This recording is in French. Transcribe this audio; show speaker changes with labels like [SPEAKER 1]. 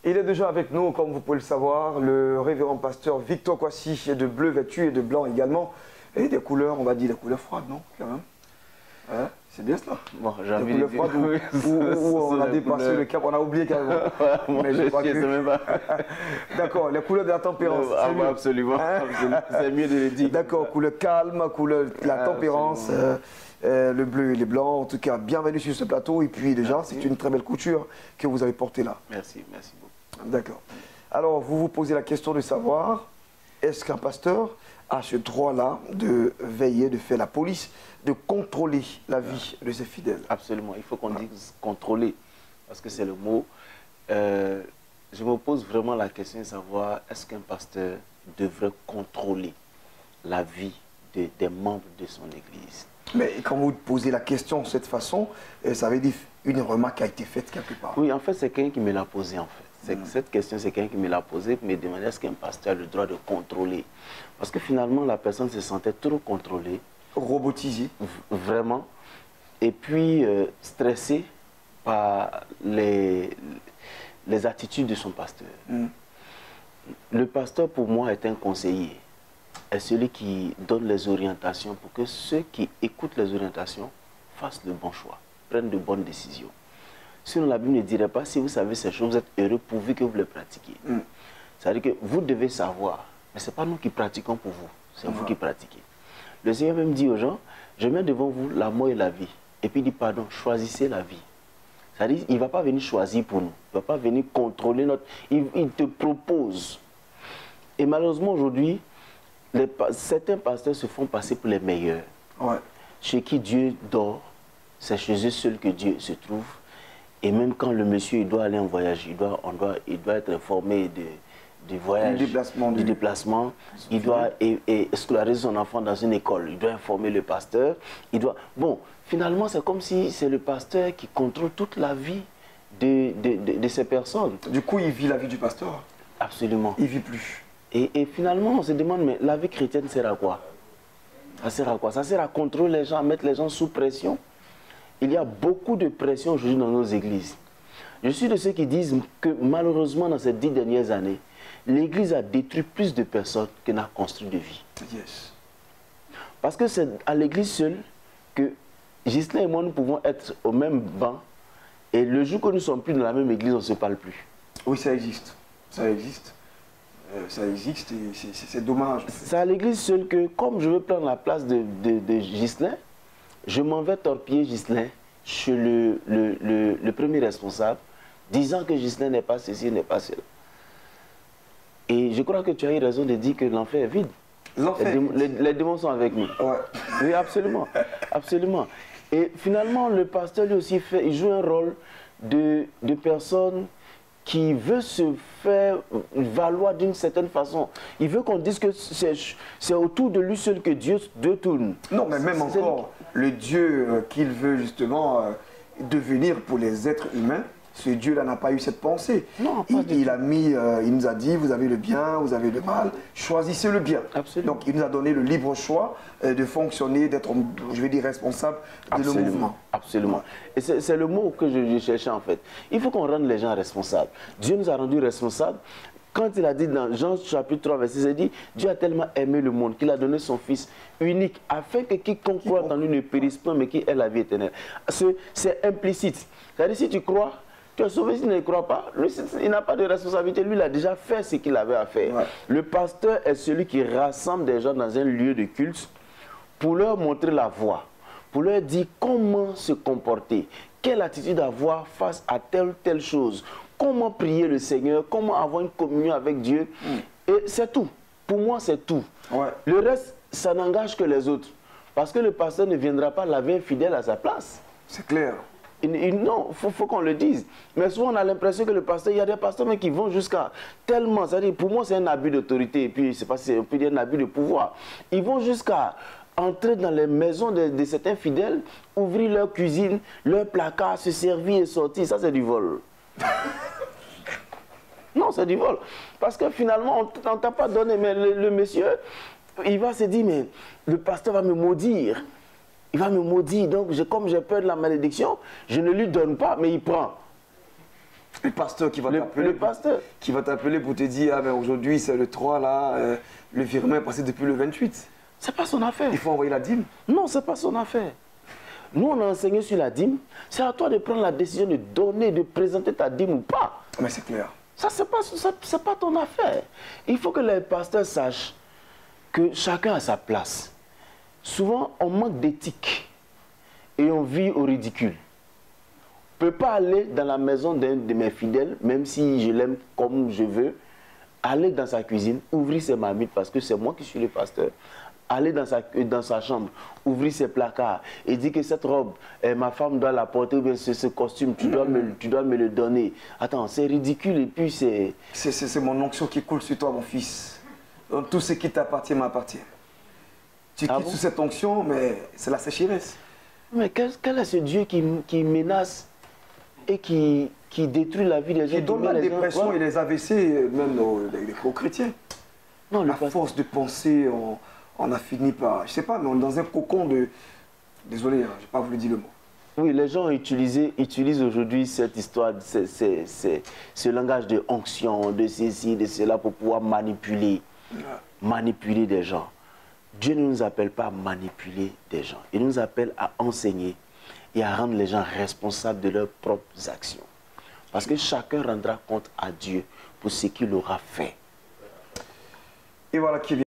[SPEAKER 1] Il est déjà avec nous, comme vous pouvez le savoir, le révérend pasteur Victor Kwasi, de bleu vêtu et de blanc également. Et des couleurs, on va dire des couleurs froides, non? Quand même. Hein? C'est bien cela.
[SPEAKER 2] Bon, j'ai
[SPEAKER 1] des
[SPEAKER 2] envie de
[SPEAKER 1] couleurs
[SPEAKER 2] dire
[SPEAKER 1] froides où on a dépassé le cap, on a oublié carrément. Mais je crois que... D'accord, les couleurs de la tempérance.
[SPEAKER 2] Absolument,
[SPEAKER 1] hein?
[SPEAKER 2] absolument. C'est mieux de le dire.
[SPEAKER 1] D'accord, couleur calme, couleur de la tempérance. Le bleu et les blancs, en tout cas, bienvenue sur ce plateau. Et puis déjà, c'est une très belle couture que vous avez portée là.
[SPEAKER 2] Merci, merci beaucoup.
[SPEAKER 1] D'accord. Alors, vous vous posez la question de savoir, est-ce qu'un pasteur a ce droit-là de veiller, de faire la police, de contrôler la vie de ses fidèles?
[SPEAKER 2] Absolument, il faut qu'on dise contrôler, parce que c'est le mot. Je me pose vraiment la question de savoir, est-ce qu'un pasteur devrait contrôler la vie des membres de son église?
[SPEAKER 1] Mais quand vous posez la question de cette façon, ça veut dire une remarque a été faite quelque part.
[SPEAKER 2] Oui, en fait, c'est quelqu'un qui me l'a posé, en fait. Cette question, c'est quelqu'un qui me l'a posée pour me demander est-ce qu'un pasteur a le droit de contrôler? Parce que finalement, la personne se sentait trop contrôlée.
[SPEAKER 1] Robotisée.
[SPEAKER 2] Vraiment. Et puis, stressée par les attitudes de son pasteur. Le pasteur, pour moi, est un conseiller. Est celui qui donne les orientations pour que ceux qui écoutent les orientations fassent le bon choix, prennent de bonnes décisions. Sinon, la Bible ne dirait pas, si vous savez ces choses, vous êtes heureux pourvu que vous les pratiquiez. C'est-à-dire que vous devez savoir, mais ce n'est pas nous qui pratiquons pour vous, c'est vous qui pratiquez. Le Seigneur même dit aux gens, je mets devant vous la mort et la vie. Et puis il dit, pardon, choisissez la vie. C'est-à-dire, il ne va pas venir choisir pour nous, il ne va pas venir contrôler notre... Il te propose. Et malheureusement, aujourd'hui, certains pasteurs se font passer pour les meilleurs. Chez qui Dieu dort, c'est chez eux seuls que Dieu se trouve. Et même quand le monsieur il doit aller en voyage, il doit être informé du voyage, du déplacement. Il doit scolariser son enfant dans une école. Il doit informer le pasteur. Bon, finalement, c'est comme si c'est le pasteur qui contrôle toute la vie de ces personnes.
[SPEAKER 1] Du coup, il vit la vie du pasteur?
[SPEAKER 2] Absolument.
[SPEAKER 1] Il ne vit plus.
[SPEAKER 2] Et finalement, on se demande, mais la vie chrétienne sert à quoi? Ça sert à quoi? Ça sert à contrôler les gens, à mettre les gens sous pression. Il y a beaucoup de pression aujourd'hui dans nos églises. Je suis de ceux qui disent que malheureusement, dans ces 10 dernières années, l'église a détruit plus de personnes qu'elle n'a construit de vie. Parce que c'est à l'église seule que Ghislain et moi, nous pouvons être au même banc. Et le jour que nous ne sommes plus dans la même église, on ne se parle plus.
[SPEAKER 1] Oui, ça existe. Ça existe. Ça existe et c'est dommage.
[SPEAKER 2] C'est à l'église seule que, comme je veux prendre la place de Ghislain, je m'en vais torpiller Ghislain chez le premier responsable, disant que Ghislain n'est pas ceci, n'est pas cela. Et je crois que tu as eu raison de dire que l'enfer est vide. Les démons sont avec nous. Oui, absolument. Absolument. Et finalement, le pasteur lui aussi il joue un rôle de personne qui veut se faire valoir d'une certaine façon. Il veut qu'on dise que c'est autour de lui seul que Dieu tourne. Non, mais même encore, le Dieu qu'il veut justement devenir pour les êtres humains, ce Dieu-là n'a pas eu cette pensée. Non, il nous a dit, vous avez le bien, vous avez le mal, choisissez le bien. Absolument. Donc il nous a donné le libre choix de fonctionner, d'être, je vais dire, responsable de nos mouvements. Absolument. Et c'est le mot que je cherchais en fait. Il faut qu'on rende les gens responsables. Dieu nous a rendus responsables. Quand il a dit dans Jean chapitre 3, verset 6, il dit, Dieu a tellement aimé le monde qu'il a donné son Fils unique, afin que quiconque croit en lui ne périsse pas, mais qu'il ait la vie éternelle. C'est implicite. C'est-à-dire, si tu crois, tu es sauvé. S'il ne croit pas, lui, il n'a pas de responsabilité. Lui, il a déjà fait ce qu'il avait à faire. Le pasteur est celui qui rassemble des gens dans un lieu de culte pour leur montrer la voie, pour leur dire comment se comporter, quelle attitude avoir face à telle ou telle chose, comment prier le Seigneur, comment avoir une communion avec Dieu. Et c'est tout. Pour moi, c'est tout. Le reste, ça n'engage que les autres. Parce que le pasteur ne viendra pas laver un fidèle à sa place. C'est clair. Non, il faut qu'on le dise. Mais souvent, on a l'impression que le pasteur, il y a des pasteurs qui vont jusqu'à tellement, c'est-à-dire, pour moi, c'est un abus d'autorité, et puis, c'est pas si on peut dire un abus de pouvoir. Ils vont jusqu'à entrer dans les maisons de certains fidèles, ouvrir leur cuisine, leur placard, se servir et sortir. Ça, c'est du vol. Non, c'est du vol. Parce que finalement, on ne t'a pas donné, mais le monsieur, il va se dire, mais le pasteur va me maudire. Il va me maudire, donc comme j'ai peur de la malédiction, je ne lui donne pas, mais il prend.
[SPEAKER 1] Le pasteur qui va
[SPEAKER 2] Le pasteur.
[SPEAKER 1] Qui va t'appeler pour te dire, ah ben aujourd'hui c'est le 3 là, le virement est passé depuis le 28.
[SPEAKER 2] C'est pas son affaire.
[SPEAKER 1] Il faut envoyer la dîme.
[SPEAKER 2] Non, c'est pas son affaire. Nous, on a enseigné sur la dîme. C'est à toi de prendre la décision de donner, de présenter ta dîme ou pas.
[SPEAKER 1] Mais c'est clair.
[SPEAKER 2] Ça, c'est pas ton affaire. Il faut que les pasteurs sachent que chacun a sa place. Souvent, on manque d'éthique et on vit au ridicule. Je ne peux pas aller dans la maison d'un de mes fidèles, même si je l'aime comme je veux, aller dans sa cuisine, ouvrir ses marmites parce que c'est moi qui suis le pasteur. Aller dans sa chambre, ouvrir ses placards et dire que cette robe, ma femme doit la porter, ou bien ce costume, tu dois me le donner. Attends, c'est ridicule et puis c'est...
[SPEAKER 1] C'est mon onction qui coule sur toi, mon fils. Donc, tout ce qui t'appartient m'appartient. Tu quittes sous cette onction, mais c'est la sécheresse.
[SPEAKER 2] Mais quel est ce Dieu qui menace et qui détruit la vie des gens?
[SPEAKER 1] Qui donne la dépression et les AVC, même aux chrétiens. Non, à force de penser... On a fini par, je sais pas, mais on est dans un cocon de... Désolé, hein, je n'ai pas voulu dire le mot. Oui,
[SPEAKER 2] les gens utilisent aujourd'hui cette histoire, ce langage de onction, de ceci, de cela, pour pouvoir manipuler des gens. Dieu ne nous appelle pas à manipuler des gens. Il nous appelle à enseigner et à rendre les gens responsables de leurs propres actions. Parce que chacun rendra compte à Dieu pour ce qu'il aura fait.
[SPEAKER 1] Et voilà qui vient.